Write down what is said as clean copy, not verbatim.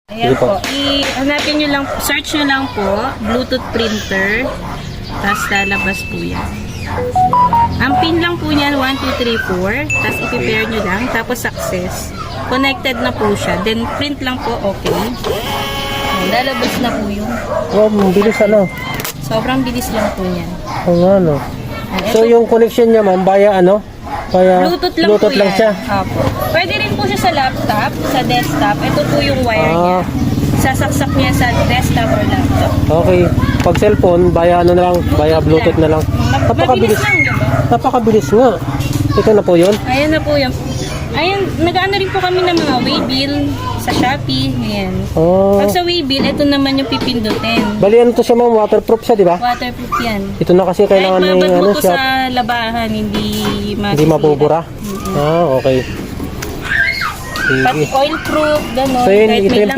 Ayan po. Hanapin nyo lang, search nyo lang po, Bluetooth printer. Tapos lalabas po yan. Ang pin lang po niyan, 1, 2, 3, 4. Tapos i-pair nyo lang. Tapos success. Connected na po siya. Then print lang po, okay. Ayan, lalabas na po yung. Oh, bilis ano. Sobrang bilis lang po niyan. Oo nga, no. Ayan, So, yung connection niya, ma'am, via ano? Via Bluetooth lang po siya. Apo. Pwede rin po siya sa laptop, sa desktop. Ito po yung wire niya. Sasaksak niya sa desktop or laptop. Okay. Pag cellphone, via ano na lang, via Bluetooth na lang. Mabilis lang, diba? Napakabilis nga. Ito na po yun. Ayan na po yan. Ayan, nag-ano rin po kami ng mga waybill sa Shopee. Ayan. Oh. Pag sa waybill, ito naman yung pipindutin. Bali, ano to siya, ma'am? Waterproof siya, di ba? Waterproof yan. Ito na kasi Kahit kailangan mabag mo ano to siya. sa labahan, hindi Hindi mabubura. Okay. Pati Sige. oil proof, gano'n. So, yun, Kahit ito may yung lang-